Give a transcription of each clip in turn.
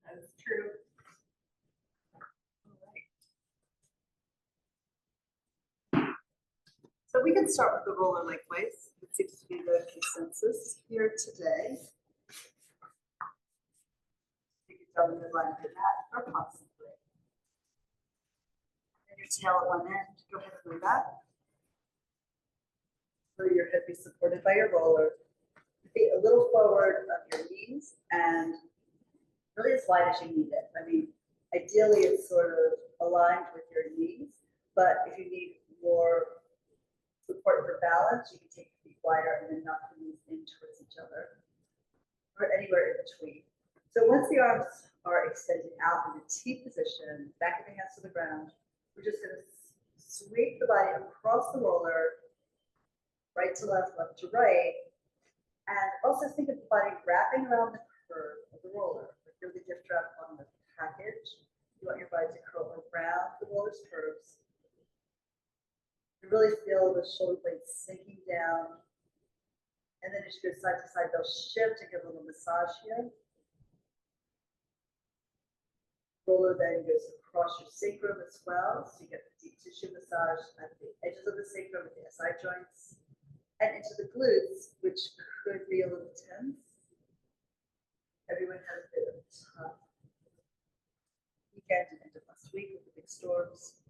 That's true. All right. So we can start with the roller lengthways. It seems to be the consensus here today. You can tell me the line of your mat or possibly. And your tail at one end. Go ahead and move that. So your head be supported by your roller. Feet a little forward of your knees and really as wide as you need it. I mean, ideally it's sort of aligned with your knees, but if you need more support for balance, you can take the feet wider and then knock the knees in towards each other or anywhere in between. So once the arms are extended out in the T position, back of the hands to the ground, we're just going to sweep the body across the roller, right to left, left to right, and also think of the body wrapping around the curve of the roller. Like you're the gift wrap on the package. You want your body to curl around the roller's curves. You really feel the shoulder blades sinking down. And then as you go side to side, they'll shift and give a little massage here. Roller then goes across your sacrum as well. So you get the deep tissue massage at the edges of the sacrum with the SI joints. And into the glutes, which could be a little tense. Everyone had a bit of a tough weekend and end of last week with the big storms.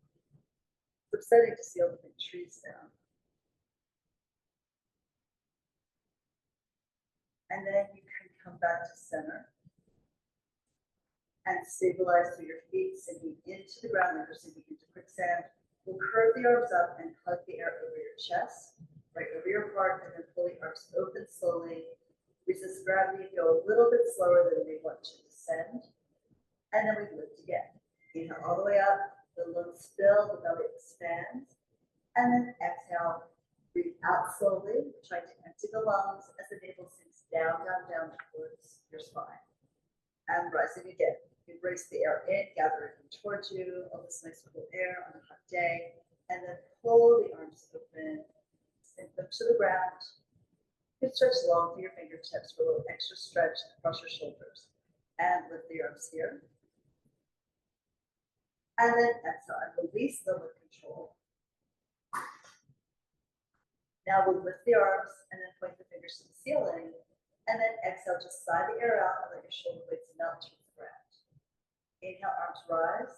It's upsetting to see all the big trees down. And then you can come back to center and stabilize through your feet, sinking into the ground like you're sinking into quicksand. We'll curve the arms up and hug the air over your chest, right over your heart, and then pull the arms open slowly. Resist gravity, go a little bit slower than we want to descend. And then we lift again. Inhale all the way up, the lungs fill, the belly expands. And then exhale, breathe out slowly, try to empty the lungs as the navel sinks down, down, down towards your spine. And rising again. Embrace the air in, gather it in towards you, all this nice cool air on a hot day. And then pull the arms open, sink them to the ground. You can stretch long through your fingertips for a little extra stretch across your shoulders. And lift the arms here. And then exhale and release them with control. Now we'll lift the arms and then point the fingers to the ceiling. And then exhale, just sigh the air out and let your shoulder blades melt to the ground. Inhale, arms rise.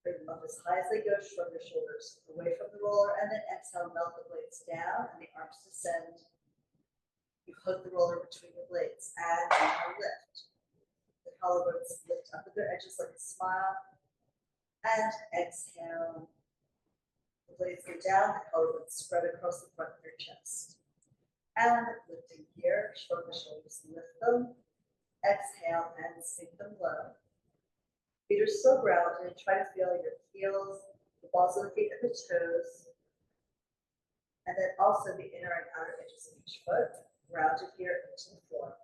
Bring them up as high as they go, shrug your shoulders away from the roller, and then exhale, melt the blades down and the arms descend. You hug the roller between the blades and inhale, lift. The collarbones lift up at their edges like a smile. And exhale. The blades go down, the collarbones spread across the front of your chest. And lifting here, shrug the shoulders, lift them. Exhale and sink them low. Feet are still grounded. Try to feel your heels, the balls of the feet and the toes. And then also the inner and outer edges of each foot, grounded here into the floor.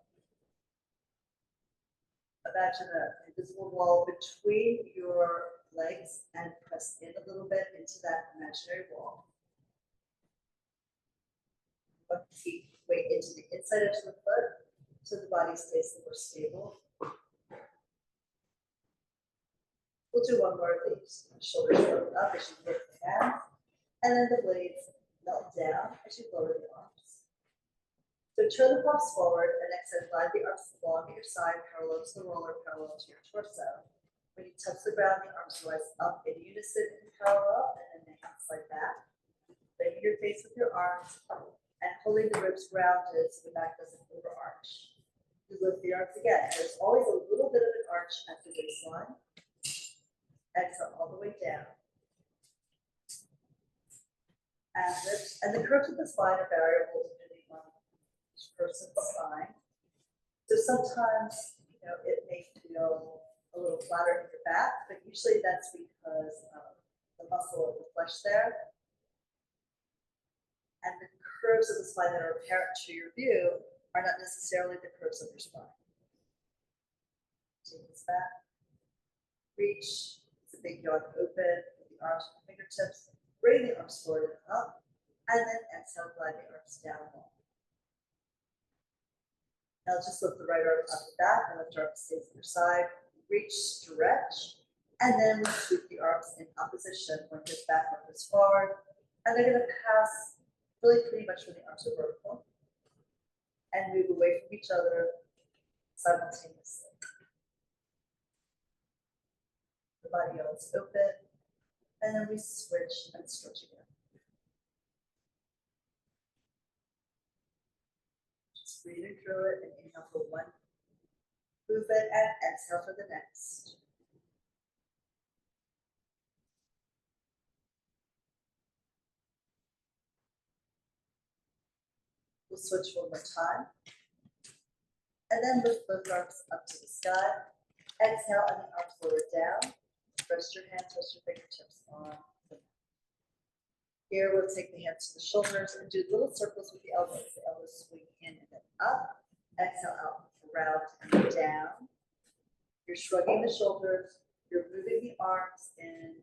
Imagine an invisible wall between your legs and press in a little bit into that imaginary wall. But the feet weight into the inside edge of the foot so the body stays more stable. We'll do one more of these. Shoulders go up as you lift the hands, and then the blades melt down as you lower the arms. So turn the palms forward and exhale, glide the arms along at your side, parallel to the roller, parallel to your torso. When you touch the ground, the arms rise up in unison and parallel, and then the hands slide back. Bending your face with your arms and pulling the ribs rounded so the back doesn't overarch. You lift the arms again. There's always a little bit of an arch at the waistline. Exhale all the way down. And lift. And the curves of the spine are variable depending on each person's spine. So sometimes, it may feel a little flatter in your back, but usually that's because of the muscle of the flesh there. And the curves of the spine that are apparent to your view are not necessarily the curves of your spine. Take this back. Reach. Big yawn open with the arms and fingertips. Bring the arms forward and up. And then exhale, glide the arms down long. Now just lift the right arm up and back, and left arm stays at your side. Reach, stretch, and then we sweep the arms in opposition. One goes back, one goes forward, and they're going to pass really pretty much when the arms are vertical, and move away from each other simultaneously. The body is open, and then we switch and stretch again. Just breathing through it, and inhale for one movement, and exhale for the next. We'll switch one more time. And then lift both arms up to the sky. Exhale, and the arms lower down. Rest your hands, rest your fingertips on the mat. Here, we'll take the hands to the shoulders and do little circles with the elbows. The elbows swing in and then up. Exhale out, round and down. You're shrugging the shoulders. You're moving the arms in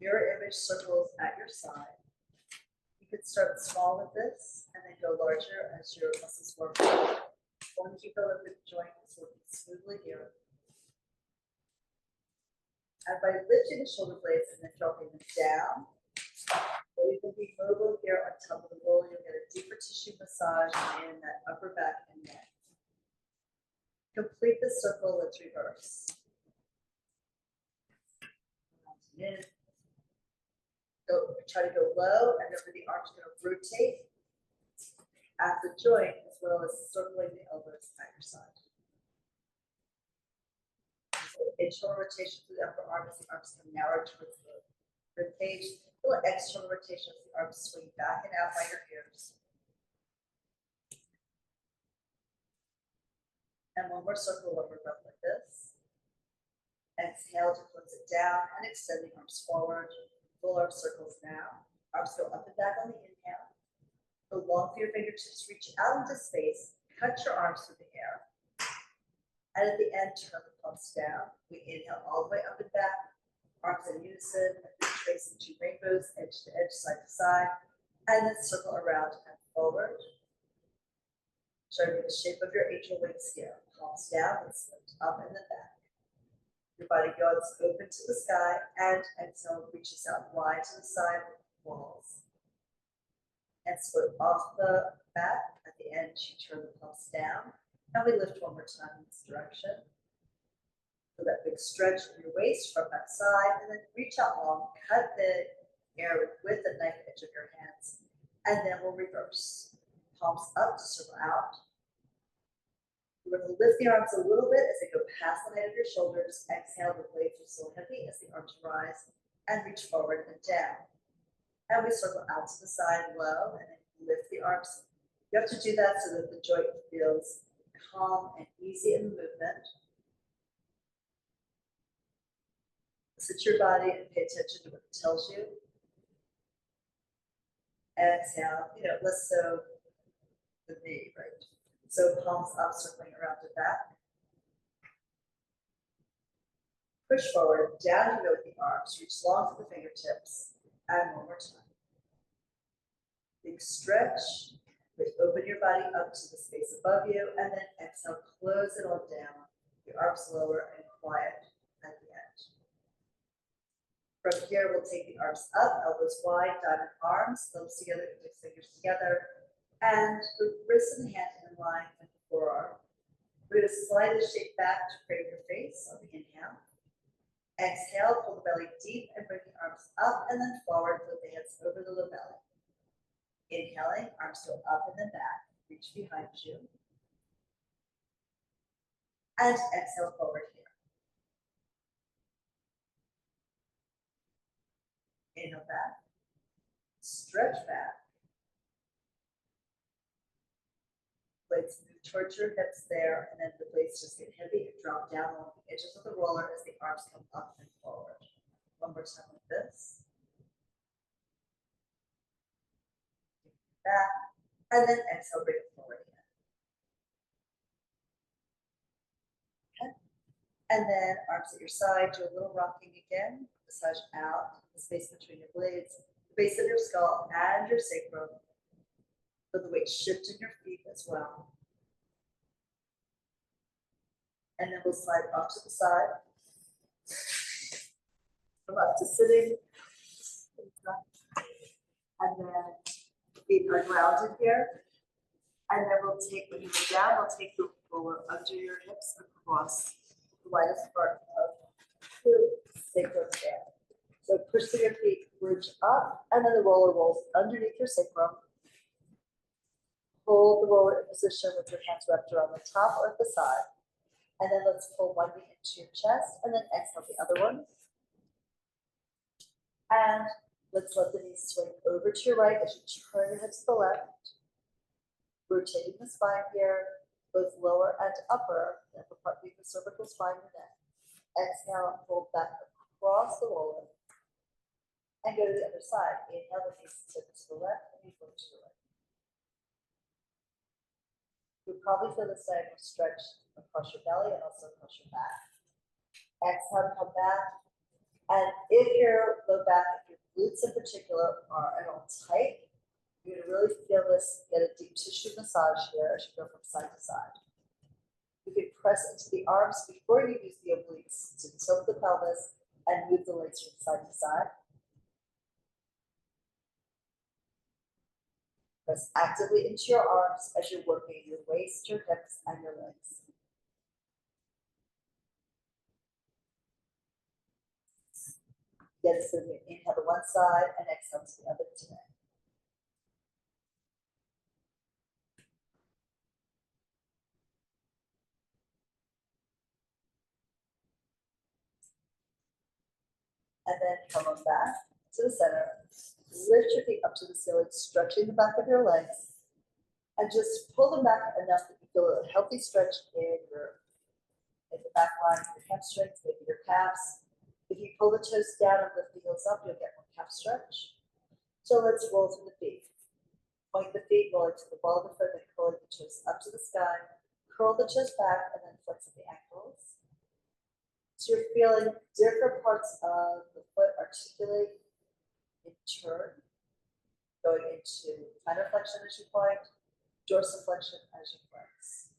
mirror image circles at your side. You could start small with this and then go larger as your muscles work. One keep the lip joint is working smoothly here. And by lifting the shoulder blades and then dropping them down, you can be mobile here on top of the roll. You'll get a deeper tissue massage in that upper back and neck. Complete the circle, let's reverse. In. Try to go low, and remember the arm's going to rotate at the joint as well as circling the elbows at your side. So internal rotation through the upper arm as the arms come narrow towards the rib cage. A little external rotation as the arms swing back and out by your ears. And one more circle over breath like this. Exhale to close it down and extend the arms forward. Full arm circles now. Arms go up and back on the inhale. Go long for your fingertips, reach out into space. Cut your arms through the air. And at the end, turn the palms down. We inhale all the way up and back. Arms in unison, and then tracing two rainbows, edge to edge, side to side. And then circle around and forward. Showing you the shape of your angel wings here. Palms down, let's lift up and then back. Your body goes open to the sky, and exhale reaches out wide to the side walls. And split off the back. At the end, you turn the palms down. And we lift one more time in this direction. So that big stretch in your waist from that side, and then reach out long, cut the air with the knife edge of your hands, and then we'll reverse. Palms up to circle out. We're going to lift the arms a little bit as they go past the height of your shoulders. Exhale, the blades are still heavy as the arms rise and reach forward and down. And we circle out to the side low and then lift the arms. You have to do that so that the joint feels calm and easy in the movement. Sit your body and pay attention to what it tells you. Exhale, less so the knee, right? So palms up, circling around the back. Push forward, down you go with the arms, reach long to the fingertips, and one more time. Big stretch, open your body up to the space above you, and then exhale, close it all down. Your arms lower and quiet at the end. From here, we'll take the arms up, elbows wide, diamond arms, thumbs together, index fingers together, and the wrist and hand in line with the forearm. We're going to slide the shape back to frame your face on the inhale. Exhale, pull the belly deep and bring the arms up and then forward, put the hands over the low belly. Inhaling, arms go up and then back, reach behind you. And exhale forward here. Inhale back, stretch back. Blades move towards your hips there, and then the blades just get heavy and drop down along the edges of the roller as the arms come up and forward. One more time like this. Back, and then exhale, bring it forward again. Okay. And then arms at your side, do a little rocking again. Massage out the space between your blades, the base of your skull and your sacrum. Feel the weight shift in your feet as well. And then we'll slide off to the side. Come up to sitting. And then feet are grounded here. And then we'll take, when you go down, we'll take the roller under your hips across the widest part of the sacrum there. So push through your feet, reach up, and then the roller rolls underneath your sacrum. Hold the roller in position with your hands wrapped around the top or the side. And then let's pull one knee into your chest, and then exhale the other one. And let's let the knees swing over to your right as you turn your head to the left. Rotating the spine here, both lower and upper, the upper part being the cervical spine and neck. Exhale, fold back across the roller. And go to the other side. Inhale, the knees tip to the left, and you float to the right. You'll probably feel the same stretch across your belly and also across your back. Exhale, come back. And if your low back, if your glutes in particular are at all tight, you're going to really feel this, get a deep tissue massage here as you go from side to side. You can press into the arms before you use the obliques to tilt the pelvis and move the legs from side to side. Press actively into your arms as you're working your waist, your hips, and your legs. Get so inhale to one side and exhale to the other today. And then come on back to the center. Lift your feet up to the ceiling, stretching the back of your legs. And just pull them back enough that you feel a healthy stretch in the back line, your hamstrings, maybe your calves. If you pull the toes down and lift the heels up, you'll get more calf stretch. So let's roll through the feet. Point the feet, roll into the ball of the foot, then curling the toes up to the sky. Curl the toes back, and then flex the ankles. So you're feeling different parts of the foot articulate in turn, going into plantar flexion as you point, dorsiflexion as you flex.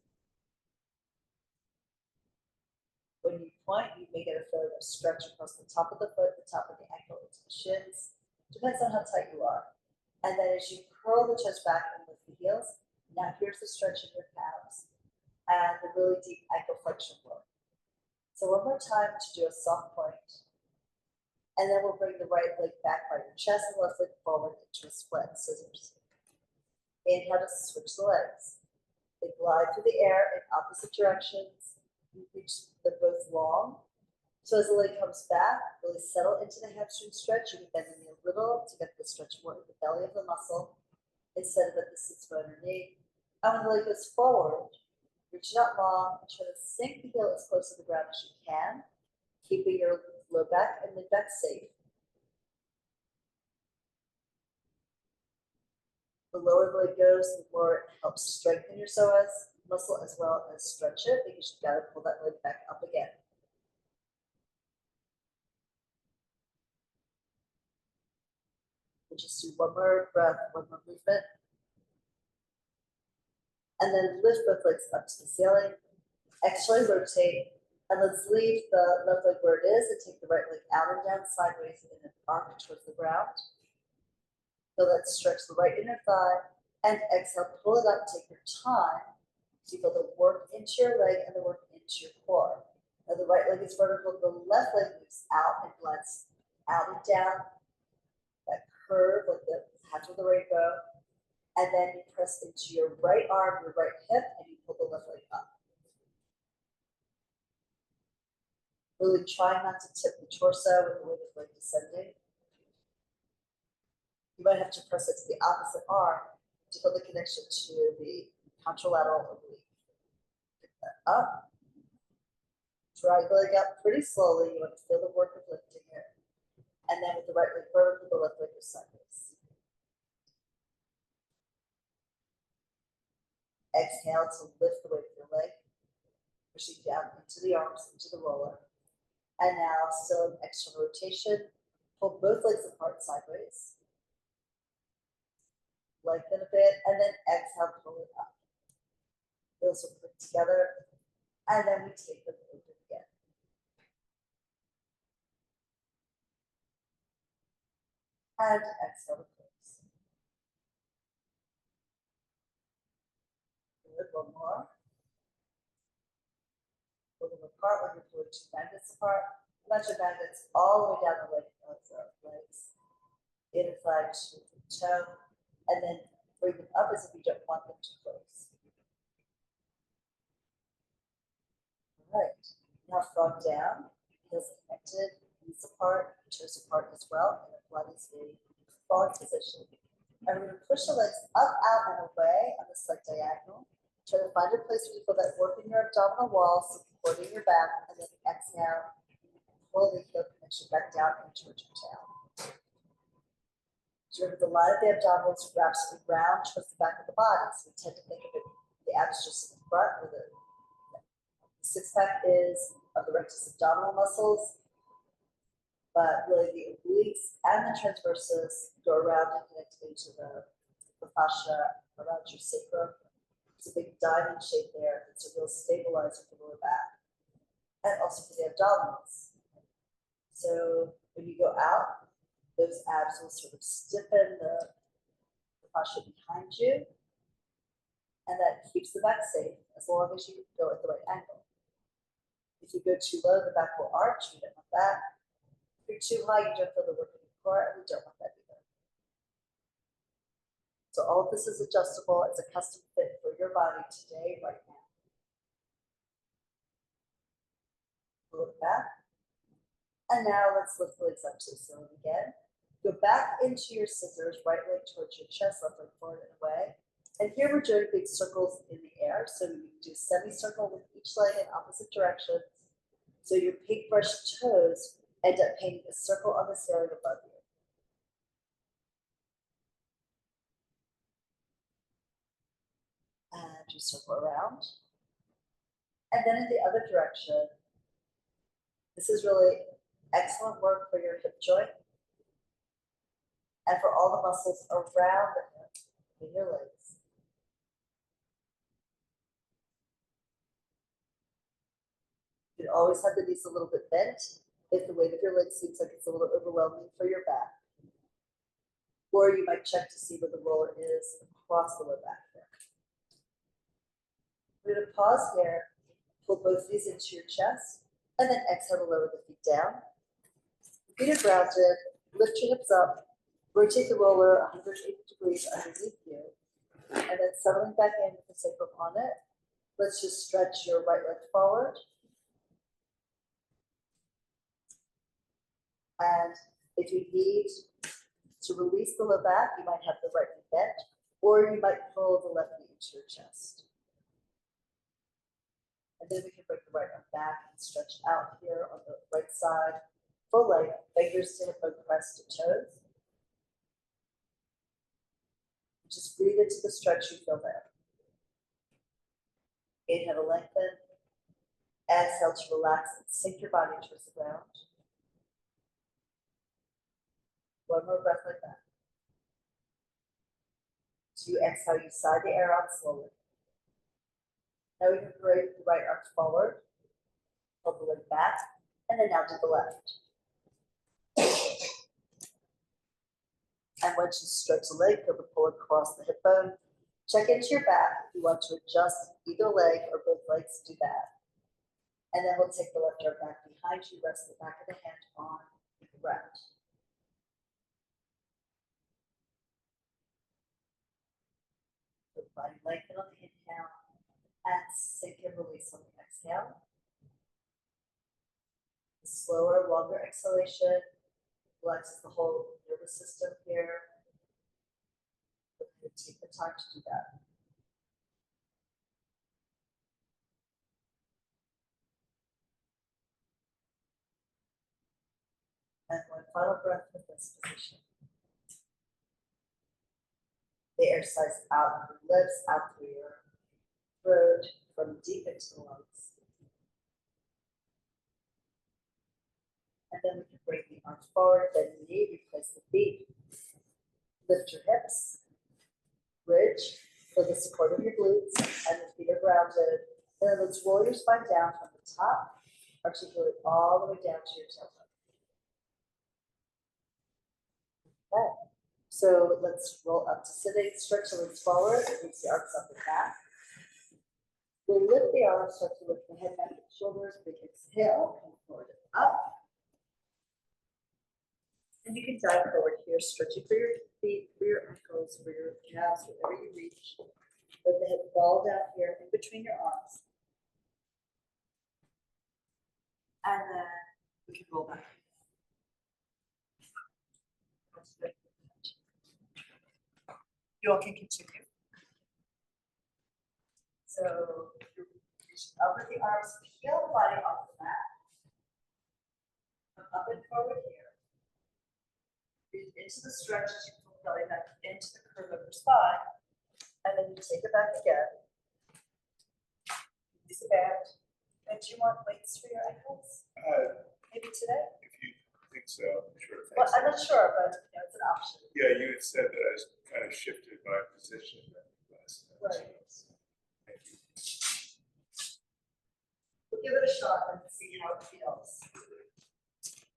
When you point, you may get a feeling of stretch across the top of the foot, the top of the ankle, into the shins. Depends on how tight you are. And then as you curl the toes back and lift the heels, now here's the stretch in your calves and the really deep ankle flexion work. So one more time to do a soft point. And then we'll bring the right leg back by your chest and left leg forward into a split scissors. Inhale to switch the legs. They glide through the air in opposite directions. You reach them both long. So as the leg comes back, really settle into the hamstring stretch. You can bend the knee a little to get the stretch more in the belly of the muscle instead of at the sits bone underneath. And when the leg goes forward, reach it out long and try to sink the heel as close to the ground as you can, keeping your low back and mid back safe. The lower the leg goes, the more it helps strengthen your psoas muscle as well as stretch it, because you've got to pull that leg back up again. We'll just do one more breath, one more movement. And then lift both legs up to the ceiling. Exhale, rotate. And let's leave the left leg where it is and take the right leg out and down sideways in an arc towards the ground. So let's stretch the right inner thigh and exhale, pull it up, take your time. So you feel the work into your leg and the work into your core. Now the right leg is vertical, the left leg moves out and glides out and down. That curve like the hatch of the rainbow. And then you press into your right arm, your right hip, and you pull the left leg up. Really try not to tip the torso with the weight of the leg descending. You might have to press it to the opposite arm to feel the connection to the contralateral oblique. Pick that up. Drag the leg out pretty slowly. You want to feel the work of lifting it. And then with the right leg vertical, the left leg goes sideways. Exhale to lift the weight of your leg, pushing down into the arms, into the roller. And now, still an external rotation. Pull both legs apart sideways. Lengthen a bit, and then exhale, pull it up. Heels will put together. And then we take them open again. And exhale to close. Good, one more. Pull them apart when you're pulling two magnets apart. Imagine magnets all the way down the leg of the legs. Inside to the toe, and then bring them up as if you don't want them to close. All right, now frog down, heels connected, knees apart, toes apart as well, in a Pilates frog position. And we're going to push the legs up, out, and away on the slight diagonal. Try to find a place where you feel that work in your abdominal wall, supporting your back, and then exhale, pull the heel connection back down and towards your tail. Remember, the line of the abdominals wraps around towards the back of the body. So we tend to think of it, the abs just in the front, where the six-pack is of the rectus abdominal muscles, but really the obliques and the transversus go around and connect into the fascia around your sacrum. It's a big diamond shape there. It's a real stabilizer for the lower back and also for the abdominals. So when you go out, those abs will sort of stiffen the fascia behind you, and that keeps the back safe as long as you go at the right angle. If you go too low, the back will arch. We don't want that. If you're too high, you don't feel the work in your core, and we don't want that either. So all of this is adjustable. It's a custom fit for your body today, right now. Pull it back. And now let's lift the legs up to the ceiling again. Go back into your scissors, right leg towards your chest, left leg forward and away. And here we're doing big circles in the air. So we do a semicircle with each leg in opposite directions. So your paintbrush toes end up painting a circle on the ceiling above you. And you circle around. And then in the other direction, this is really excellent work for your hip joint and for all the muscles around the hip in your legs. You can always have the knees a little bit bent if the weight of your legs seems like it's a little overwhelming for your back. Or you might check to see where the roller is across the lower back here. We're going to pause here, pull both knees into your chest, and then exhale to lower the feet down. Feet are grounded, lift your hips up, rotate the roller 180 degrees underneath you, and then settling back in with the sacrum on it. Let's just stretch your right leg forward. And if you need to release the low back, you might have the right knee bent, or you might pull the left knee into your chest. And then we can bring the right arm back and stretch out here on the right side. Full length, fingers to hip bone, press to toes. Just breathe into the stretch you feel there. Inhale to lengthen. Exhale to relax and sink your body towards the ground. One more breath like that. So you exhale, you sigh the air out slowly. Now we can bring the right arm forward, pull the leg back, and then now to the left. And once you stretch the leg, feel the pull across the hip bone. Check into your back. If you want to adjust either leg or both legs, do that. And then we'll take the left arm back behind you, rest the back of the hand on the ground. The body lengthen on the inhale and sink and release on the exhale. The slower, longer exhalation relaxes the whole nervous system here. Take the time to do that. And one final breath with this position. The air sighs out through your lips, out through your throat, from deep into the lungs. And then we can bring the arms forward, bend the knee, replace the feet. Lift your hips, bridge for the support of your glutes, and the feet are grounded. And then let's roll your spine down from the top, articulate all the way down to your tailbone. Okay, so let's roll up to sitting, stretch the legs forward, reach the arms up and back. We'll lift the arms, start to lift the head, neck, and shoulders, big exhale, come forward and up. And you can dive forward here, stretching for your feet, for your ankles, for your calves, wherever you reach. Let the head fall down here in between your arms. And then we can roll back. You all can continue. So you're reaching up with the arms, heel the body off the mat. Come up and forward here. Breathe into the stretch as you pull the belly back into the curve of your spine. And then you take it back again. Use a band. And do you want weights for your ankles? Maybe today? If you think so, sure. Well, I'm not sure, but you know, it's an option. Yeah, you had said that I kind of shifted my position last time. Right. Thank you. We'll give it a shot and see how it feels.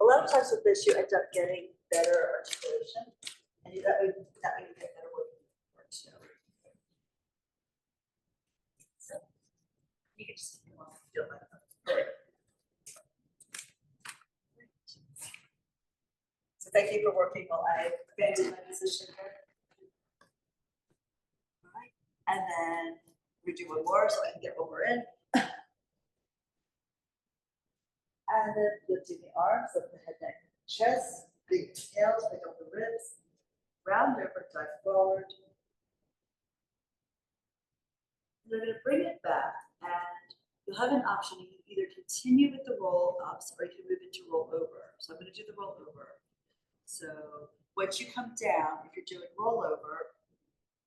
A lot of times with this, you end up getting better articulation, and that way you get better working for too. So you can just feel like that. So thank you for working while I abandoned my position here. All right, and then we do one more so I can get over in. And then lifting the arms, lift the head, neck, chest, big tails, pick up the ribs, round over, dive forward. And we're going to bring it back, and you'll have an option. You can either continue with the roll ups or you can move into roll over. So I'm going to do the roll over. So once you come down, if you're doing roll over,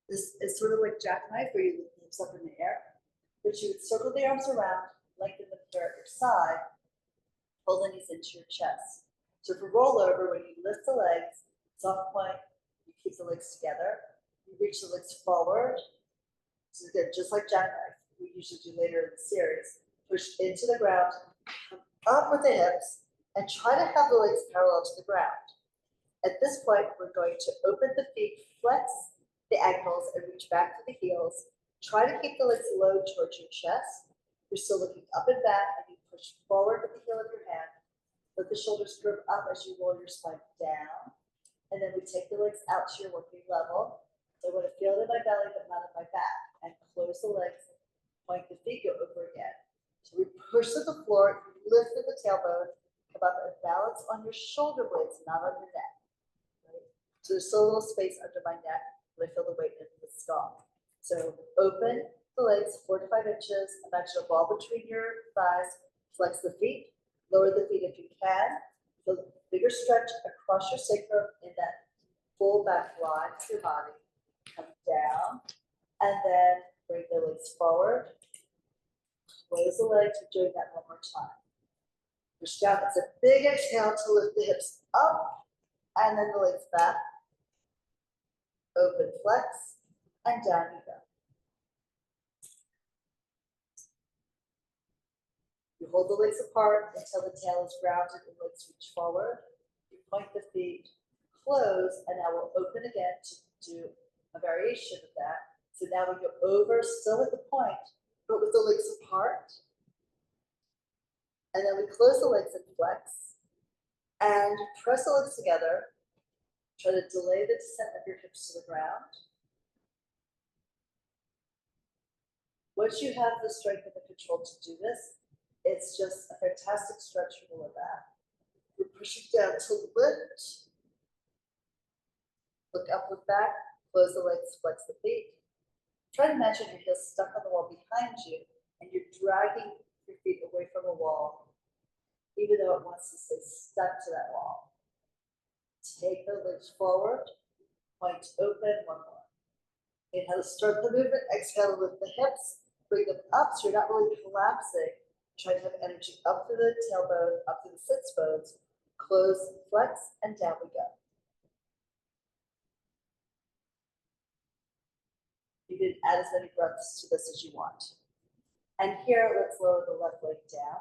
this is sort of like jackknife where you lift the hips up in the air, but you would circle the arms around, lengthen the pair at your side, pull the knees into your chest. So for rollover, when you lift the legs, soft point, you keep the legs together. You reach the legs forward. So again, just like jackknife, we usually do later in the series. Push into the ground, come up with the hips, and try to have the legs parallel to the ground. At this point, we're going to open the feet, flex the ankles, and reach back to the heels. Try to keep the legs low towards your chest. You're still looking up and back, and you push forward with the heel of your hand. Let the shoulders curve up as you roll your spine down. And then we take the legs out to your working level. So I want to feel it in my belly, but not in my back. And close the legs, point the feet, go over again. So we push to the floor, lift at the tailbone, come up and balance on your shoulder blades, not on your neck. Right? So there's still a little space under my neck, but I feel the weight in the skull. So open the legs 4 to 5 inches, imagine a ball between your thighs, flex the feet, lower the feet if you can, feel a bigger stretch across your sacrum in that full back line of your body, come down, and then bring the legs forward, close the legs, we're doing that one more time. Push down, it's a big exhale to lift the hips up, and then the legs back, open, flex, and down you go. You hold the legs apart until the tail is grounded and legs reach forward. You point the feet, close, and now we'll open again to do a variation of that. So now we go over, still at the point, but with the legs apart. And then we close the legs and flex. And press the legs together. Try to delay the descent of your hips to the ground. Once you have the strength and the control to do this, it's just a fantastic stretch from the lower back. We're pushing down to lift. Look up, look back, close the legs, flex the feet. Try to imagine your heels stuck on the wall behind you and you're dragging your feet away from the wall, even though it wants to stay stuck to that wall. Take the legs forward, point open, one more. Inhale to start the movement, exhale to lift the hips, bring them up so you're not really collapsing. Try to have energy up through the tailbone, up through the sits bones, close, flex, and down we go. You can add as many breaths to this as you want. And here, let's lower the left leg down.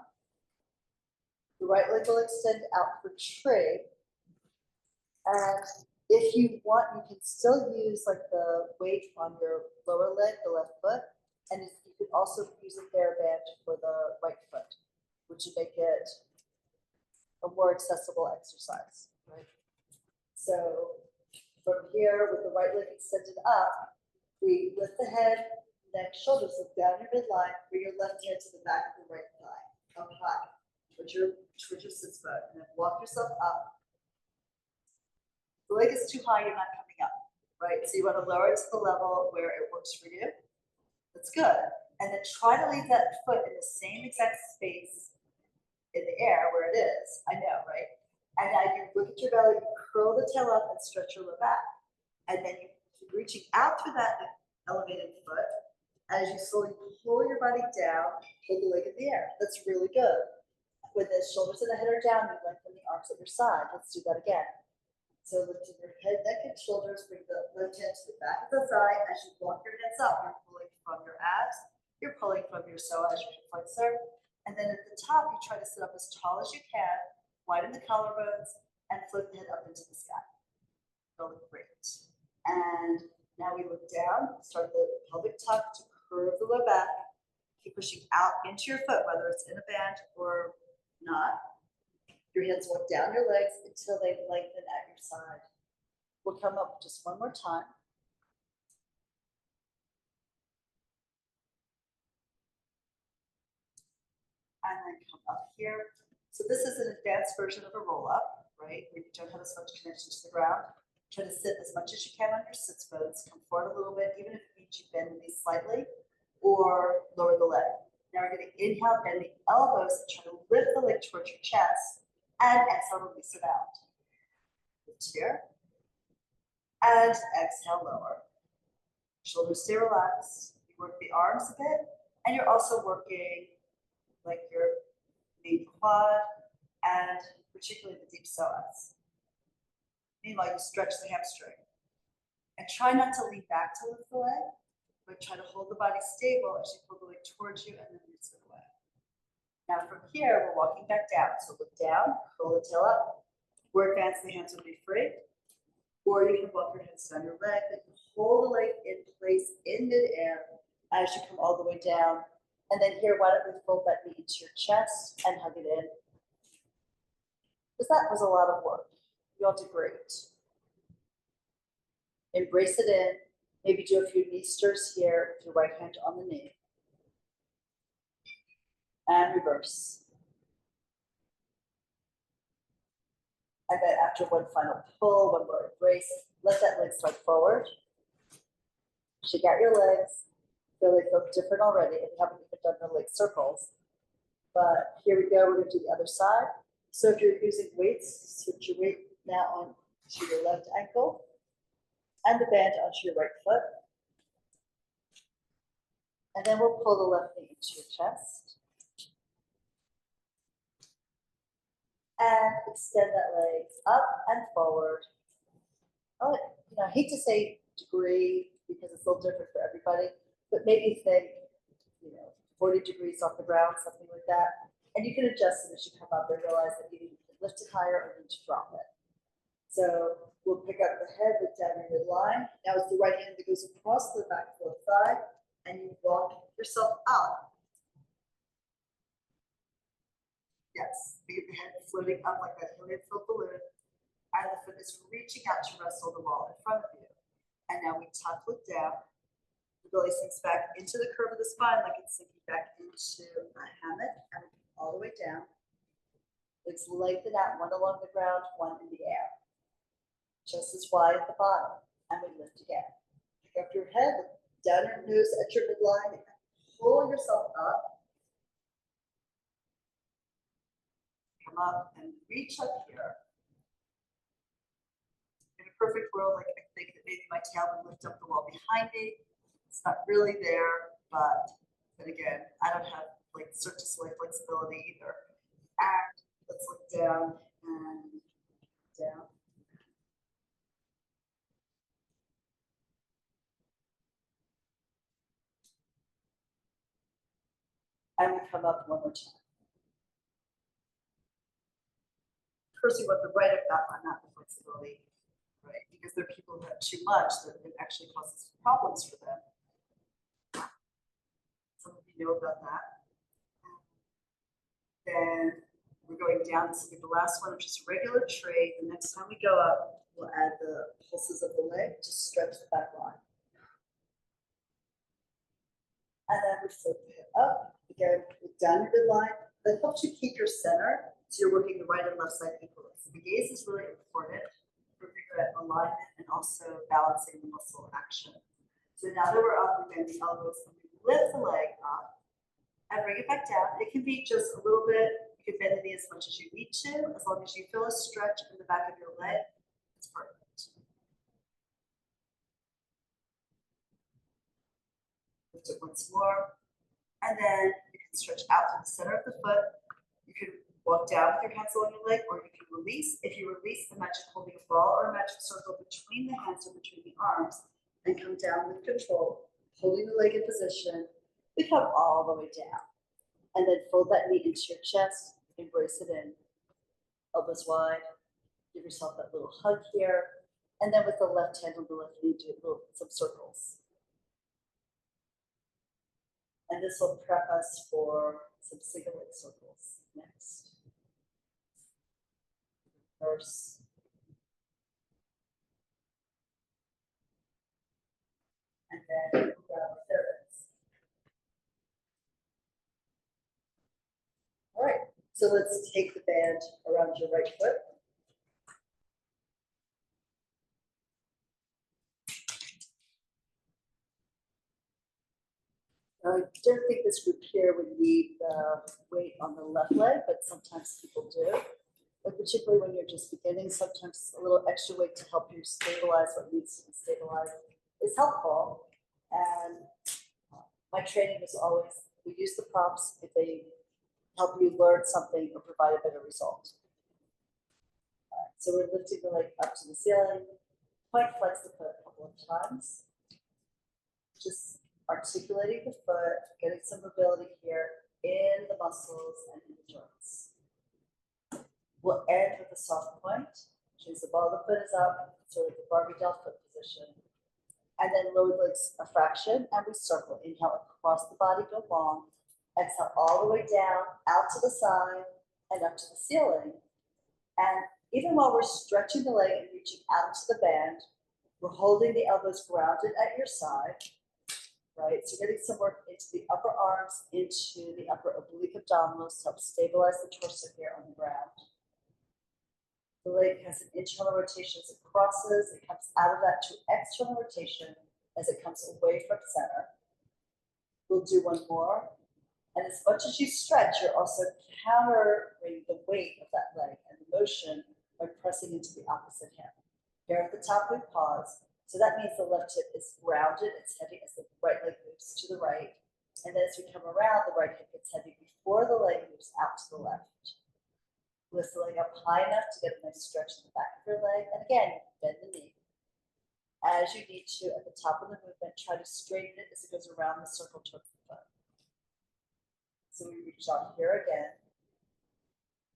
The right leg will extend out for tree. And if you want, you can still use like the weight on your lower leg, the left foot. And you could also use a TheraBand for the right foot, which would make it a more accessible exercise, right? So from here, with the right leg extended up, we lift the head, neck, shoulders, look down your midline, bring your left hand to the back of the right thigh, up high, towards your sits bone, and then walk yourself up. The leg is too high, you're not coming up, right? So you want to lower it to the level where it works for you. That's good. And then try to leave that foot in the same exact space in the air where it is. I know, right? And now you look at your belly, you curl the tail up and stretch your low back. And then you keep reaching out through that elevated foot as you slowly pull your body down, hold the leg in the air. That's really good. When the shoulders and the head are down, you lengthen the arms at your side. Let's do that again. So lifting your head, neck, and shoulders, bring the left hand to the back of the thigh. As you walk your hands up, you're pulling from your abs, you're pulling from your psoas, your flexor. And then at the top, you try to sit up as tall as you can, widen the collarbones, and float the head up into the sky. Really great. And now we look down, start the pelvic tuck to curve the low back. Keep pushing out into your foot, whether it's in a band or not. Your hands walk down your legs until they lengthen at your side. We'll come up just one more time. And then come up here. So this is an advanced version of a roll-up, right? Where you don't have as much connection to the ground. Try to sit as much as you can on your sits bones. Come forward a little bit, even if it means you bend the knees slightly, or lower the leg. Now we're going to inhale, bend the elbows, and try to lift the leg towards your chest. And exhale, release it out. Lift here. And exhale, lower. Shoulders stay relaxed. You work the arms a bit, and you're also working like your main quad and particularly the deep psoas. Meanwhile, you stretch the hamstring. And try not to lean back to lift the leg, but try to hold the body stable as you pull the leg towards you and then release it away. Now from here, we're walking back down. So look down, curl the tail up. We're advancing, the hands will be free. Or you can walk your hands down your leg, but you hold the leg in place in midair as you come all the way down. And then here, why don't we fold that knee into your chest and hug it in? Because that was a lot of work. You all did great. Embrace it in. Maybe do a few knee stirs here with your right hand on the knee. And reverse. And then after one final pull, one more embrace, let that leg slide forward. Shake out your legs. Feel they feel different already if you haven't even done the leg circles. But here we go, we're gonna do the other side. So if you're using weights, switch your weight now on to your left ankle and the band onto your right foot. And then we'll pull the left knee into your chest. And extend that leg up and forward. I hate to say degree because it's a little different for everybody, but maybe think, 40 degrees off the ground, something like that. And you can adjust it as you come up and realize that you need to lift it higher or need to drop it. So we'll pick up the head, look down your midline. Now it's the right hand that goes across the back of the thigh, and you walk yourself up. Yes, leave the head floating up like that helium-filled balloon, and the foot is reaching out to wrestle the wall in front of you. And now we tuck, look down. The belly sinks back into the curve of the spine like it's sinking back into a hammock, and all the way down. Legs lengthen out, one along the ground, one in the air. Just as wide at the bottom, and we lift again. Pick up your head, down your nose at your midline, and pull yourself up. Come up and reach up here. In a perfect world, I think that maybe my tail would lift up the wall behind me. It's not really there, but again, I don't have cirque du soleil flexibility either. And let's look down and down. come up one more time. First, we want the right about not the flexibility, right? Because there are people who have too much that it actually causes problems for them. Some of you know about that. Then we're going down. This will be the last one, which is a regular trade. The next time we go up, we'll add the pulses of the leg to stretch the back line. And then we flip the hip up. Again, down your midline. That helps you keep your center, so you're working the right and left side equally. So the gaze is really important for figuring out alignment and also balancing the muscle action. So now that we're up, we bend the elbows and we lift the leg up and bring it back down. It can be just a little bit. You can bend the knee as much as you need to, as long as you feel a stretch in the back of your leg. It's perfect. Lift it once more. And then you can stretch out to the center of the foot. You can walk down with your hands along your leg, or you can release. If you release, imagine holding a ball or a magic circle between the hands or between the arms and come down with control, holding the leg in position. We come all the way down. And then fold that knee into your chest, embrace it in, elbows wide. Give yourself that little hug here. And then with the left hand on the left knee, do some circles. And this will prep us for some single leg circles next. Reverse. And then grab the thirds. All right, so let's take the band around your right foot. I don't think this group here would need weight on the left leg, but sometimes people do. But particularly when you're just beginning, sometimes a little extra weight to help you stabilize what needs to be stabilized is helpful. And my training is always, we use the prompts if they help you learn something or provide a better result. So we're lifting the leg up to the ceiling, point flex the foot a couple of times. Just articulating the foot, getting some mobility here in the muscles and in the joints. We'll end with a soft point, which means the ball of the foot is up, sort of the Barbie doll foot position. And then lower legs a fraction, and we circle. Inhale across the body, go long. Exhale all the way down, out to the side, and up to the ceiling. And even while we're stretching the leg and reaching out to the band, we're holding the elbows grounded at your side. Right, so getting some work into the upper arms, into the upper oblique abdominals to help stabilize the torso here on the ground. The leg has an internal rotation as it crosses. It comes out of that to external rotation as it comes away from center. We'll do one more. And as much as you stretch, you're also countering the weight of that leg and the motion by pressing into the opposite hip. Here at the top, we pause. So that means the left hip is grounded, it's heavy as the right leg moves to the right. And then as we come around, the right hip gets heavy before the leg moves out to the left. Lift the leg up high enough to get a nice stretch in the back of your leg. And again, bend the knee. As you need to, at the top of the movement, try to straighten it as it goes around the circle towards the foot. So we reach out here again.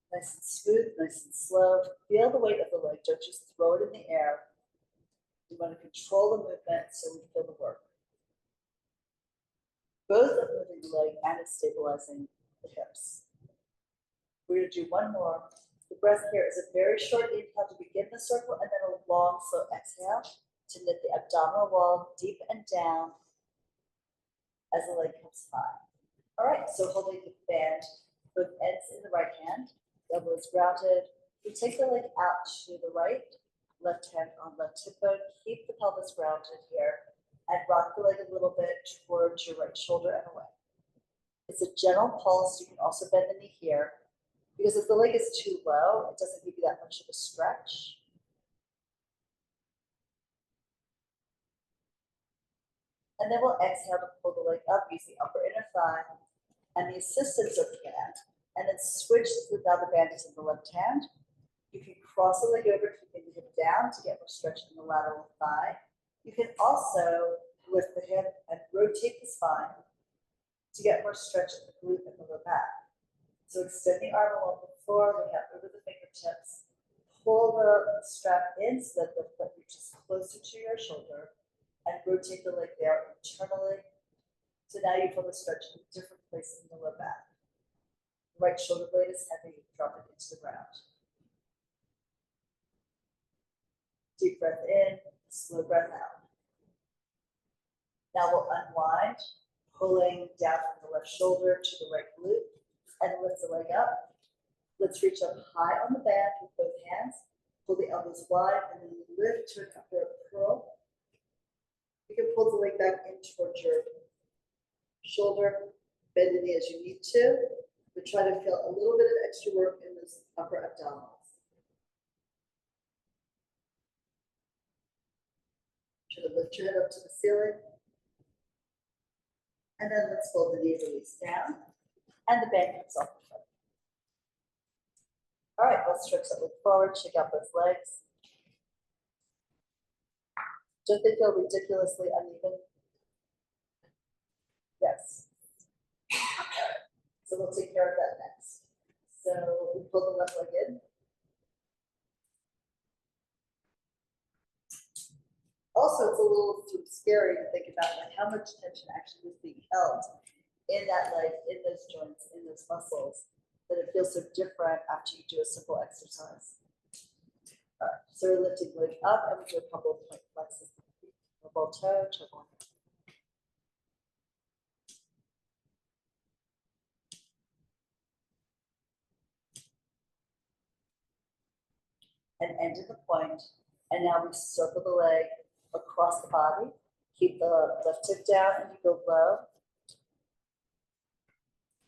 Nice and smooth, nice and slow. Feel the weight of the leg, don't just throw it in the air. We want to control the movement so we feel the work. Both of moving the leg and stabilizing the hips. We're going to do one more. The breath here is a very short inhale to begin the circle and then a long, slow exhale to knit the abdominal wall deep and down as the leg comes high. All right, so holding the band, both ends in the right hand, the elbow is grounded. We take the leg out to the right. Left hand on left hip bone, keep the pelvis grounded here, and rock the leg a little bit towards your right shoulder and away. It's a gentle pulse. You can also bend the knee here, because if the leg is too low, it doesn't give you that much of a stretch. And then we'll exhale to pull the leg up, use the upper inner thigh and the assistance of the band, and then switch so now the band is in the left hand. You can cross the leg over, keeping the hip down to get more stretch in the lateral thigh. You can also lift the hip and rotate the spine. to get more stretch in the glute and the lower back. So extend the arm along the floor, look out over the fingertips, pull the strap in so that the foot reaches closer to your shoulder, and rotate the leg there internally. So now you feel the stretch in different places in the lower back. The right shoulder blade is heavy, drop it into the ground. Deep breath in, slow breath out. Now we'll unwind, pulling down from the left shoulder to the right glute, and lift the leg up. Let's reach up high on the band with both hands. Pull the elbows wide and then lift to an upward curl. You can pull the leg back in towards your shoulder, bend the knee as you need to, but try to feel a little bit of extra work in those upper abdominals. Try to lift your head up to the ceiling. And then let's fold the knee, release down, and the band comes off the foot. All right, let's stretch that leg forward, shake out both legs. Don't they feel ridiculously uneven? Yes. So we'll take care of that next. So we pull the left leg in. Also, it's a little sort of scary to think about like how much tension actually is being held in that leg, in those joints, in those muscles, that it feels so different after you do a simple exercise. All right, so we're lifting the leg up and we do a couple of point flexes. Double toe, triple. And end at the point. And now we circle the leg across the body. Keep the left hip down and you go low.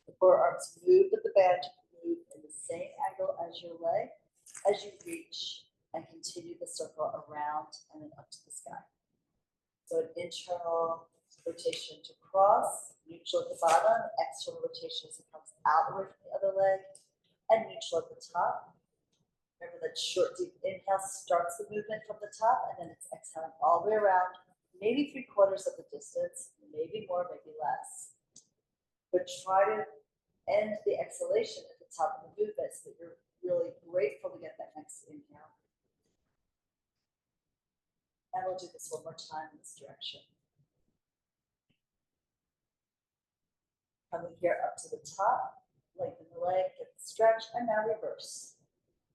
The forearms move with the band, move in the same angle as your leg as you reach and continue the circle around and then up to the sky. So an internal rotation to cross, neutral at the bottom, external rotation as it comes out away from the other leg, and neutral at the top. Remember that short, deep inhale starts the movement from the top, and then it's exhaling all the way around, maybe 3/4 of the distance, maybe more, maybe less. But try to end the exhalation at the top of the movement so that you're really grateful to get that next inhale. And we'll do this one more time in this direction. Coming here up to the top, lengthen the leg, get the stretch, and now reverse.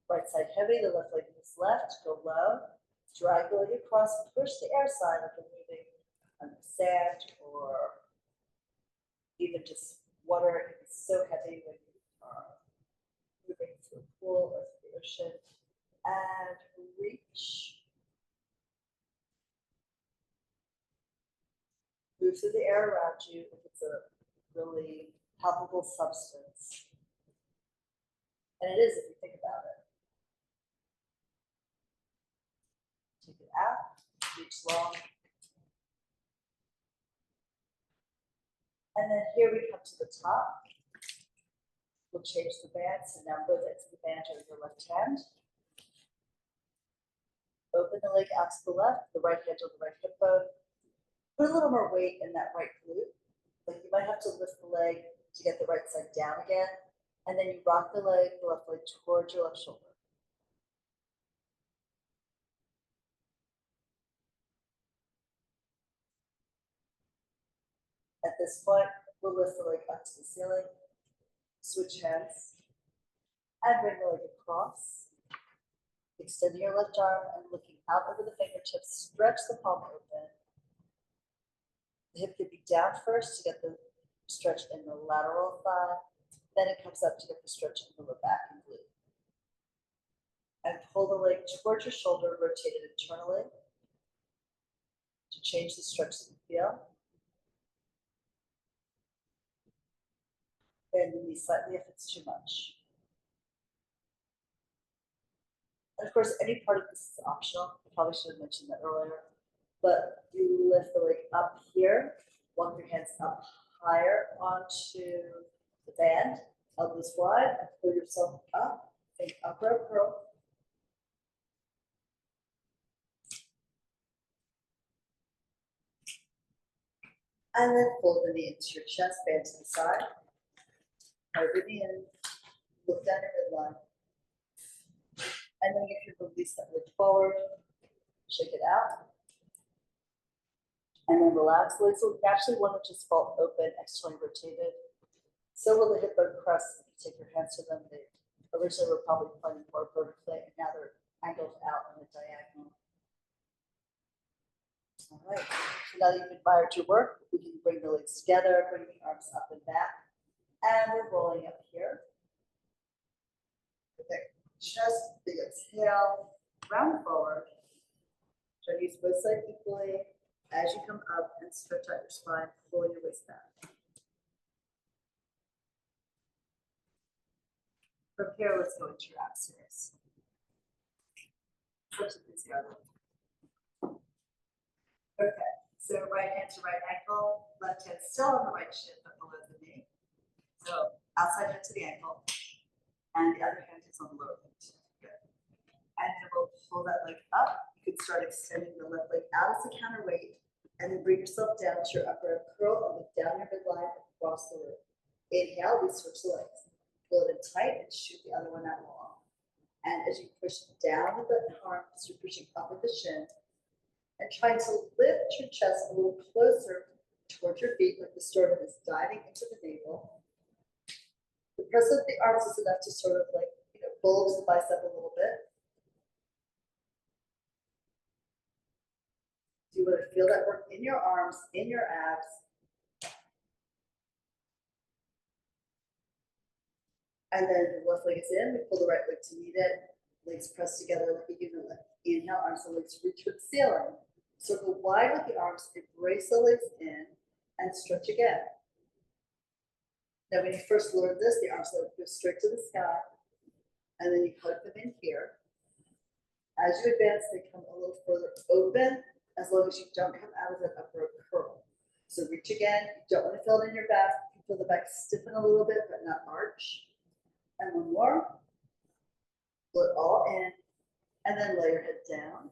Right side heavy, the left leg moves left, go low, drag the leg across, push the air side like you're moving on the sand or even just water. It can be so heavy when you are moving through a pool or through the ocean. And reach. Move through the air around you if it's a really palpable substance. And it is if you think about it. Take it out, reach long. And then here we come to the top. We'll change the band. So now both ends of the band are in your left hand. Open the leg out to the left, the right hand on the right hip bone. Put a little more weight in that right glute. Like you might have to lift the leg to get the right side down again. And then you rock the left leg towards your left shoulder. At this point, we'll lift the leg up to the ceiling, switch hands, and bring the leg across. Extending your left arm and looking out over the fingertips, stretch the palm open. The hip could be down first to get the stretch in the lateral thigh, then it comes up to get the stretch in the lower back and glute. And pull the leg towards your shoulder, rotate it internally to change the stretch that you feel. Bend the knee slightly if it's too much. And of course, any part of this is optional. I probably should have mentioned that earlier. But you lift the leg up here, one of your hands up higher onto the band, elbows wide, and pull yourself up, think up row curl. And then fold the knee into your chest, bend to the side. Carve the knee in, look down your midline. And then you can release that leg forward, shake it out. And then relax. Legs will naturally want to just fall open, externally rotated. So will the hip bone crest if you take your hands to them. They originally were probably pointing more vertically, and now they're angled out on the diagonal. All right. So now that you've admired your work, we can bring the legs together, bring the arms up and back. And we're rolling up here. Okay. Chest, big exhale, round forward. Try to use both sides equally. As you come up and stretch out your spine, pull your waist back. From here, let's go into your ab series. Okay, so right hand to right ankle, left hand still on the right shin, but below the knee. So outside hand to the ankle, and the other hand is on the lower leg. Good. And then we'll pull that leg up. You can start extending the left leg out as a counterweight. And then bring yourself down to your upper curl and look down your midline across the room. Inhale, we switch the legs. Pull it in tight and shoot the other one out long. And as you push down with the arms, you're pushing up with the shin. And trying to lift your chest a little closer towards your feet, like the sternum is diving into the navel. The press of the arms is enough to sort of like, bulge the bicep a little bit. You want to feel that work in your arms, in your abs. And then the left leg is in, we pull the right leg to meet it. Legs press together like a human leg. Inhale, arms and legs reach for the ceiling. Circle wide with the arms, embrace the legs in, and stretch again. Now when you first learn this, the arms go straight to the sky, and then you hug them in here. As you advance, they come a little further open, as long as you don't come out of that upper curl. So reach again. You don't want to feel it in your back. You feel the back stiffen a little bit, but not arch. And one more. Pull it all in, and then lay your head down.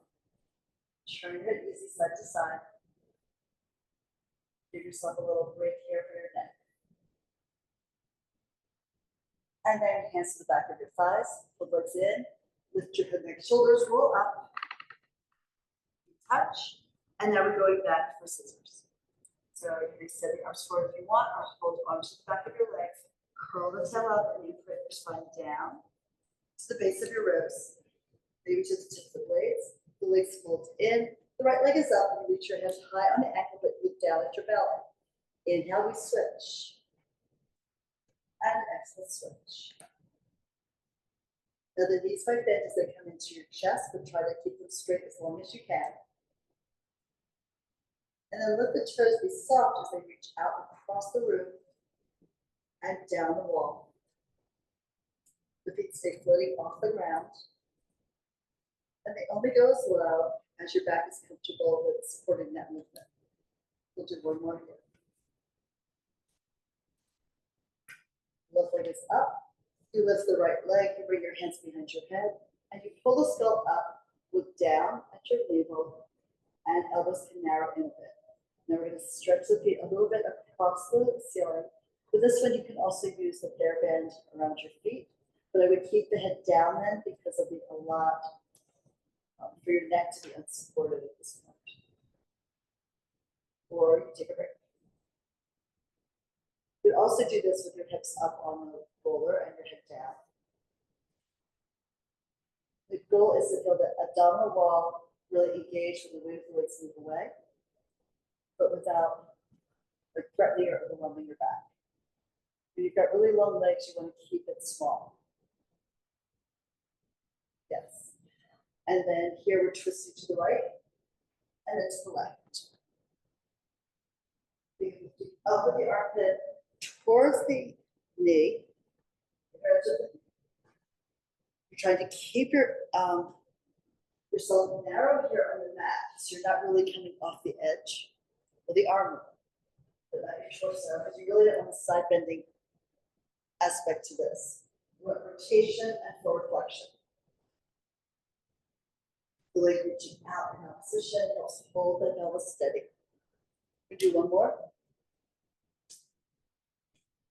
Turn your head easy side to side. Give yourself a little break here for your neck. And then hands to the back of your thighs. Pull legs in. Lift your head, neck, shoulders, roll up. Touch. And now we're going back for scissors. So you can extend the arms forward if you want, or hold arms to the back of your legs. Curl the tail up, and you put your spine down to the base of your ribs. Maybe to the tip of the blades. The legs fold in. The right leg is up, and you reach your hands high on the ankle, but look down at your belly. Inhale, we switch. And exhale, switch. Now the knees might bend as they come into your chest, but try to keep them straight as long as you can. And then let the toes be soft as they reach out across the room and down the wall. The feet stay floating off the ground. And they only go as low as your back is comfortable with supporting that movement. We'll do one more here. Left leg is up. You lift the right leg, you bring your hands behind your head, and you pull the skull up, look down at your navel, and elbows can narrow in a bit. Now we're going to stretch the feet a little bit across the ceiling. For this one, you can also use the bear band around your feet, but I would keep the head down then because it'll be a lot for your neck to be unsupported at this point. Or you take a break. You could also do this with your hips up on the roller and your head down. The goal is to feel the abdominal wall really engaged when the weight of the weights move away, but without threatening or overwhelming your back. If you've got really long legs, you want to keep it small. Yes. And then here we're twisting to the right and then to the left. Up with the armpit towards the knee. You're trying to keep yourself narrow here on the mat, so you're not really coming off the edge of the arm, but not your torso, because you really don't want a side bending aspect to this. You want rotation and forward flexion. The leg reaching out in opposition helps hold the pelvis steady. We do one more.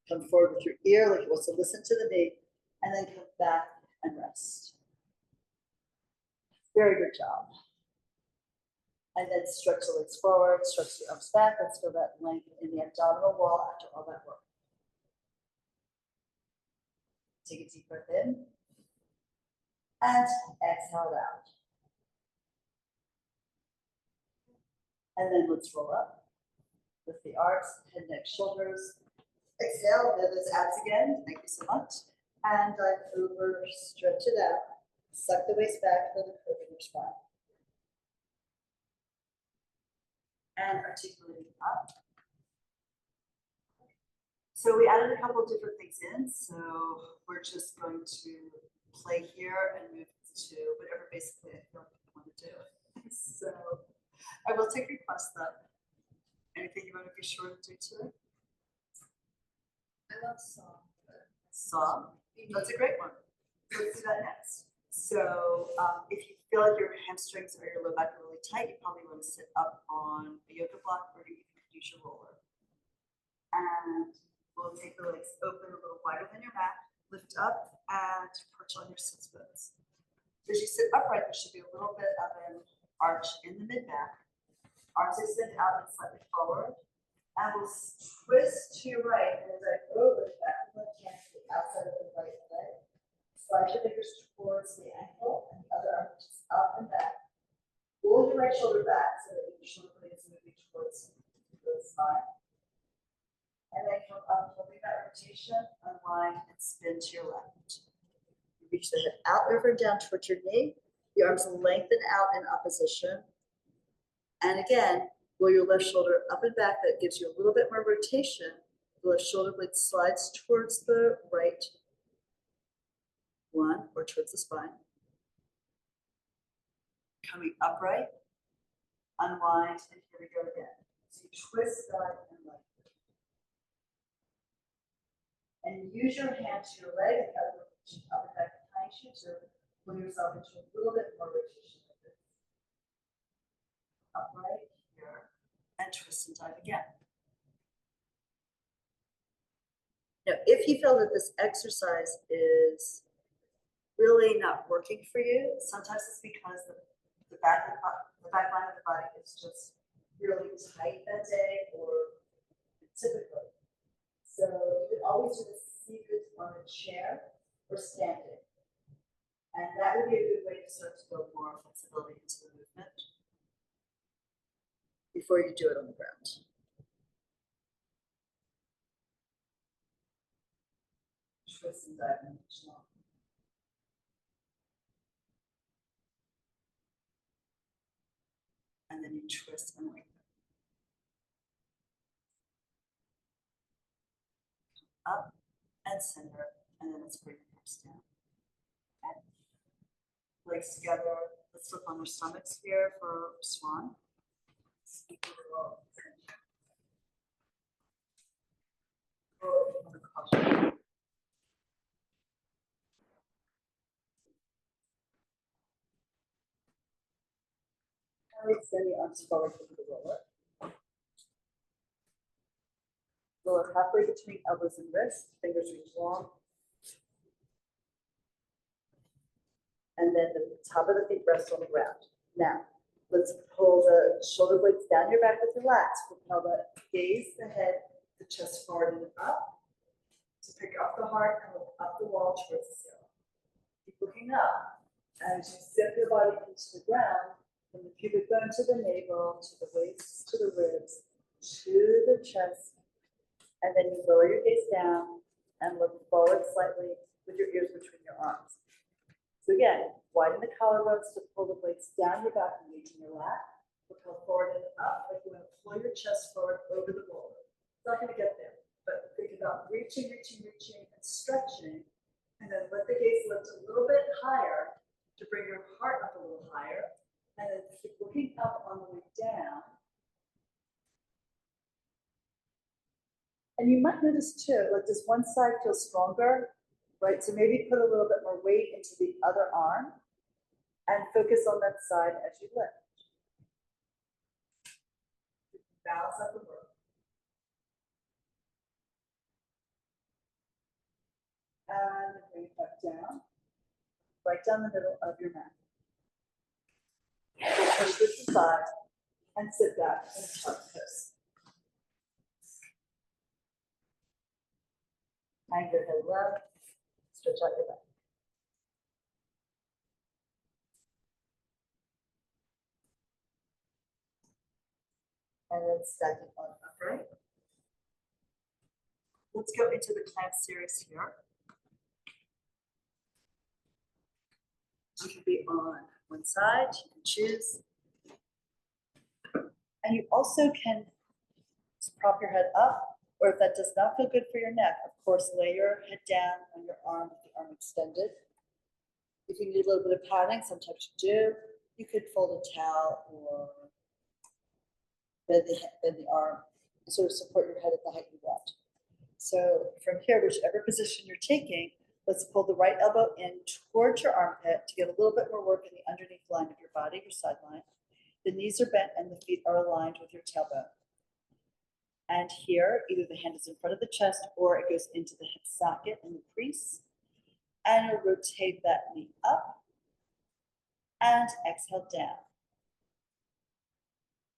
Come forward with your ear like you want to listen to the knee, and then come back and rest. Very good job. And then stretch the legs forward, stretch the arms back. Let's feel that length in the abdominal wall after all that work. Take a deep breath in. And exhale it out. And then let's roll up with the arms, head, neck, shoulders. Exhale, move those abs again. Thank you so much. And over, stretch it out. Suck the waist back, feel the curve in your spine. And articulating up. So we added a couple of different things in. So we're just going to play here and move to whatever basically I feel like I want to do. So I will take requests though. Anything you want to be sure to do today? I love song. Saw. That's a great one. Let's do that next. So if you feel like your hamstrings or your low back are really tight, you probably want to sit up on a yoga block or you can use your roller. And we'll take the legs open a little wider than your mat, lift up and perch on your sits bones. As you sit upright, there should be a little bit of an arch in the mid back. Arms extend out and slightly forward. And we'll twist to your right, and as I go with that left hand to the outside of the right leg, slide your fingers towards the ankle, and the other arm just up and back. Roll your right shoulder back so that your shoulder blade is moving towards the spine. And then come up, holding that rotation, unwind, and spin to your left. You reach the hip out, over, down towards your knee. The arms lengthen out in opposition. And again, roll your left shoulder up and back. That gives you a little bit more rotation. The left shoulder blade slides towards the right one or towards the spine. Coming upright, unwind, and here we go again. So you twist, guide, and lengthen. And use your hand to your leg and other up and back behind you to pull yourself into a little bit more rotation like this. Upright here. And twist and dive again. Now, if you feel that this exercise is really not working for you, sometimes it's because the back line of the body is just really tight that day or typically. So you could always do the seated on a chair or standing. And that would be a good way to start to build more flexibility into the movement before you do it on the ground. Twist and dive in each one. And then you twist and lengthen. Up and center, and then let's bring the hips down. Okay. Legs together. Let's flip on our stomachs here for swan. And extend the arms forward into the roller. Roller halfway between elbows and wrists, fingers reach long. And then the top of the feet rest on the ground. Now, let's pull the shoulder blades down your back with your lats. Propel the gaze, the head, the chest forward and up. To pick up the heart and look up the wall towards the ceiling. Keep looking up. As you zip your body into the ground, from the pubic bone to the navel, to the waist, to the ribs, to the chest. And then you lower your gaze down and look forward slightly with your ears between your arms. So again, widen the collarbones to pull the blades down your back and reach in your lap. Propel forward and up, like you want to pull your chest forward over the boulder. It's not going to get there, but think about reaching, reaching, reaching, and stretching. And then let the gaze lift a little bit higher to bring your heart up a little higher. And then keep looking up on the way down. And you might notice too, like does one side feel stronger, right? So maybe put a little bit more weight into the other arm and focus on that side as you lift. Balance up the work. And bring it back down, right down the middle of your mat. Push this aside and sit back in a chart pose. Hang your head low, stretch out your back. And then stack it on upright. Let's go into the clamp series here. You can be on one side, you can choose. And you also can prop your head up, or if that does not feel good for your neck, of course, lay your head down on your arm with the arm extended. If you need a little bit of padding, sometimes you do, you could fold a towel or bend the arm and sort of support your head at the height you want. So from here, whichever position you're taking, let's pull the right elbow in towards your armpit to get a little bit more work in the underneath line of your body, your side line. The knees are bent and the feet are aligned with your tailbone. And here, either the hand is in front of the chest or it goes into the hip socket in the crease. And you'll rotate that knee up and exhale down.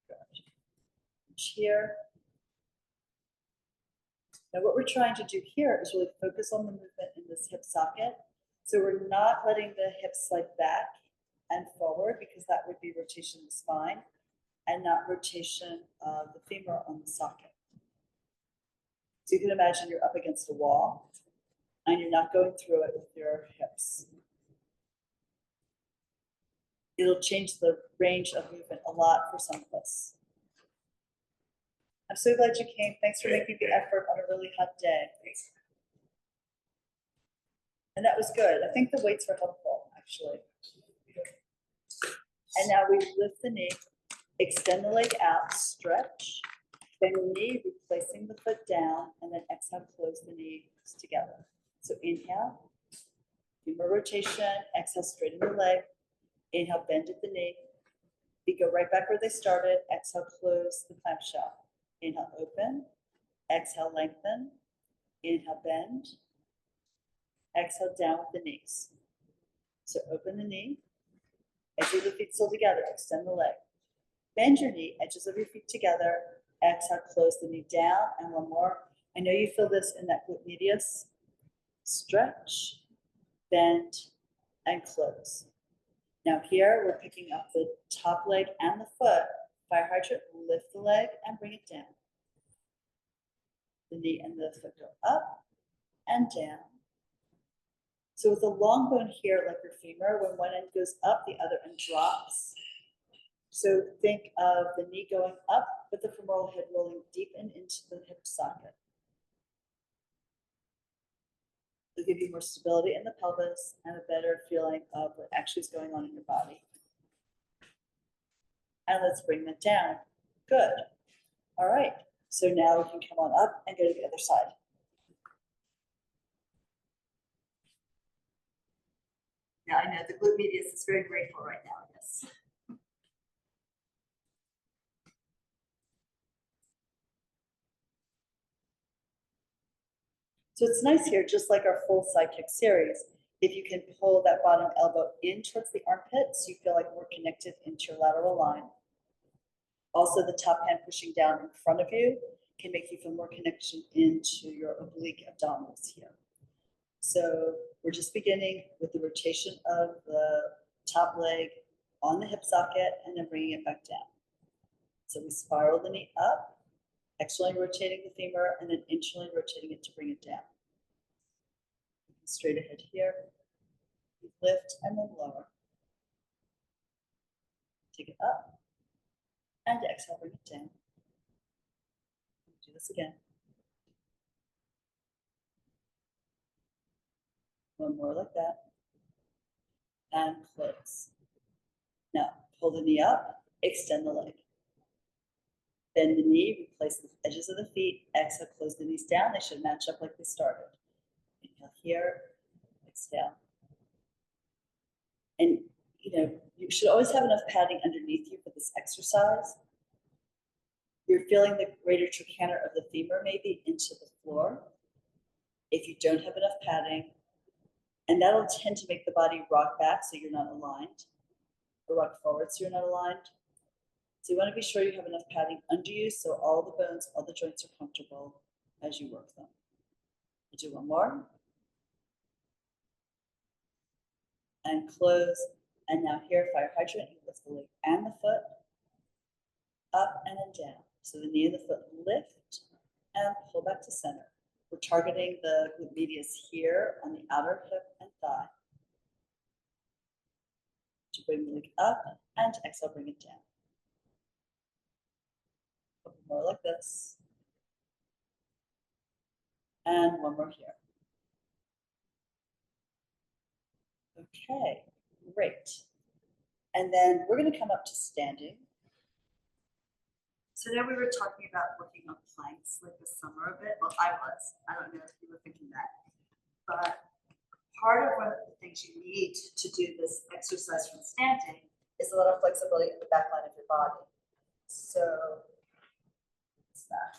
Good. Here. Now what we're trying to do here is really focus on the movement in this hip socket. So we're not letting the hips slide back and forward because that would be rotation of the spine and not rotation of the femur on the socket. So you can imagine you're up against a wall and you're not going through it with your hips. It'll change the range of movement a lot for some of us. I'm so glad you came. Thanks for making the effort on a really hot day. And that was good. I think the weights were helpful, actually. And now we lift the knee, extend the leg out, stretch, bend the knee, replacing the foot down, and then exhale, close the knees together. So inhale, femur rotation, exhale, straighten the leg, inhale, bend at the knee. You go right back where they started, exhale, close the clamshell. Inhale, open, exhale, lengthen, inhale, bend, exhale, down with the knees. So open the knee, edges of the feet still together, extend the leg. Bend your knee, edges of your feet together, exhale, close the knee down, and one more. I know you feel this in that glute medius. Stretch, bend, and close. Now here, we're picking up the top leg and the foot. Fire hydrant, lift the leg and bring it down. The knee and the foot go up and down. So with the long bone here, like your femur, when one end goes up, the other end drops. So think of the knee going up, but the femoral head rolling deep into the hip socket. It'll give you more stability in the pelvis and a better feeling of what actually is going on in your body. And let's bring that down. Good. All right. So now we can come on up and go to the other side. Now I know the glute medius is very grateful right now, yes. So it's nice here, just like our full side kick series, if you can pull that bottom elbow in towards the armpit so you feel like we're connected into your lateral line. Also, the top hand pushing down in front of you can make you feel more connection into your oblique abdominals here. So we're just beginning with the rotation of the top leg on the hip socket and then bringing it back down. So we spiral the knee up, externally rotating the femur and then internally rotating it to bring it down. Straight ahead here, lift and then lower. Take it up and exhale, bring it down. Do this again. One more like that. And close. Now, pull the knee up, extend the leg. Bend the knee, replace the edges of the feet, exhale, close the knees down. They should match up like they started. Inhale here, exhale. And you should always have enough padding underneath you for this exercise. You're feeling the greater trochanter of the femur maybe into the floor. If you don't have enough padding, And that'll tend to make the body rock back so you're not aligned, or rock forward so you're not aligned. So you want to be sure you have enough padding under you so all the bones, all the joints are comfortable as you work them. We'll do one more. And close. And now here, fire hydrant, you lift the leg and the foot up and then down. So the knee and the foot lift and pull back to center. We're targeting the glute medius here on the outer hip and thigh. To bring the leg up and to exhale, bring it down. A couple more like this. And one more here. Okay, great. And then we're going to come up to standing. So now we were talking about working on planks like this summer a bit. Well, I was. I don't know if you were thinking that. But part of one of the things you need to do this exercise from standing is a lot of flexibility in the back line of your body. So, what's that?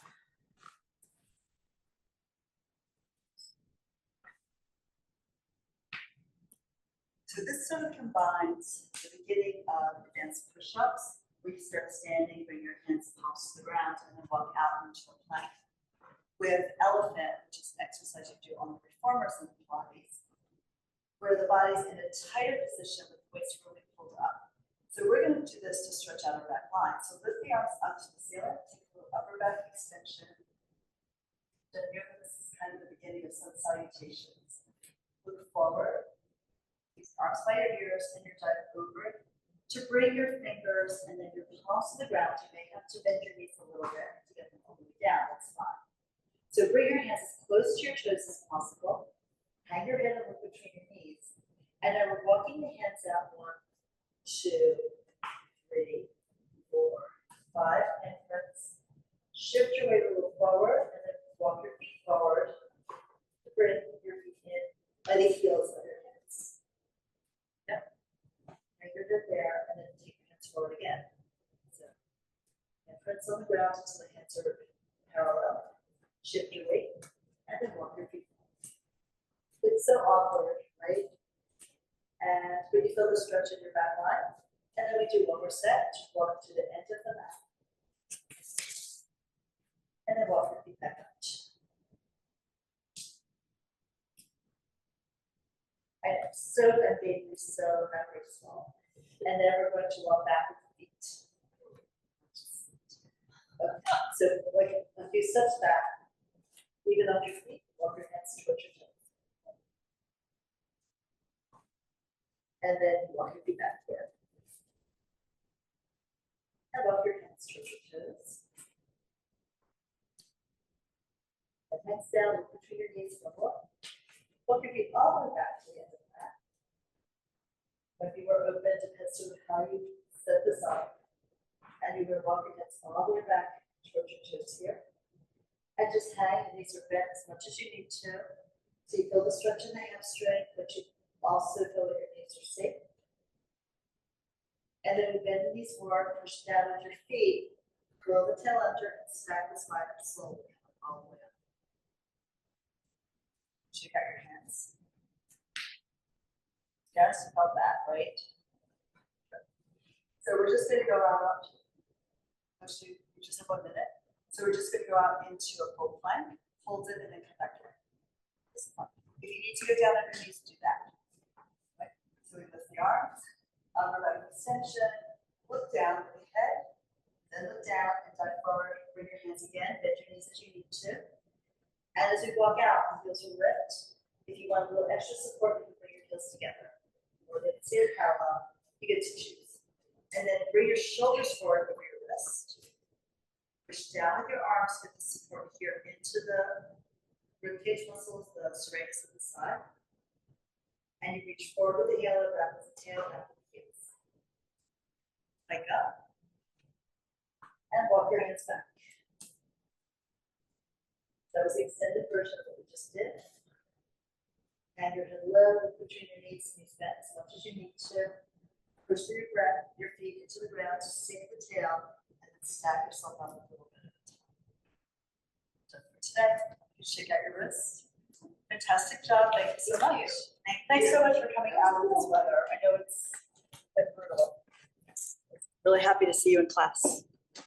So this sort of combines the beginning of advanced push-ups, where you start standing, bring your hands palms to the ground, and then walk out into a plank. With elephant, which is an exercise you do on the reformers and the Pilates, where the body's in a tighter position with the waist really pulled up. So we're going to do this to stretch out our back line. So lift the arms up to the ceiling, take a little upper back extension. Then here, this is kind of the beginning of some salutations. Look forward. These arms by your ears and your dive over it. To bring your fingers and then your palms to the ground, you may have to bend your knees a little bit to get them all the way down. That's fine. So bring your hands as close to your toes as possible. Hang your head and look between your knees. And then we're walking the hands out. 1, 2, 3, 4, 5 inverts. Shift your weight a little forward and then walk your feet forward. Bring your feet in by the heels of your hands. Yep. Hang your head there and then take your hands forward again. So, inverts on the ground until the hands are parallel. Shift your weight and then walk your feet. It's so awkward, right? And when you feel the stretch in your back line, and then we do one more set, walk to the end of the mat. And then walk your feet back out. I know, so that baby is so not very small. And then we're going to walk back with the feet. Okay. So like a few steps back. Leave it on your feet, walk your hands towards your toes. And then walk your feet back here. And walk your hands towards your toes. And hands down, look between your knees for more. Walk your feet all the way back to the end of the mat. If you are open, depends on how you set this up. And you're going to walk your hands all the way back towards your toes here. And just hang, and these are bent as much as you need to. So you feel the stretch in the hamstring, but you also feel that your knees are safe. And then we bend the knees forward, push down with your feet, curl the tail under, and stack the spine up slowly, all the way up. Check out your hands. Yes, felt that, right? Good. So we're just going to go out. Actually, we just have 1 minute. So we're just going to go out into a full plank, hold it, and then come back to it. If you need to go down on your knees, do that. Right. So we lift the arms, upper back extension, look down with the head, then look down and dive forward. Bring your hands again, bend your knees as you need to. And as we walk out, the heels will lift. If you want a little extra support, you can bring your heels together. Or they can stay parallel. You get to choose. And then bring your shoulders forward over your wrist. Push down with your arms, get the support here into the ribcage muscles, the serratus of the side. And you reach forward with the heel and back with the tail, back with the heels. Pike up. And walk your hands back. That was the extended version of what we just did. And your head low, look between your knees, knees bent as much as you need to. Push through your breath, your feet into the ground to sink the tail. Stack yourself up a little bit at a time. So for today, you shake out your wrists Fantastic job. Thank you so much. Thanks so much for coming out in this weather. I know it's been brutal. Really happy to see you in class.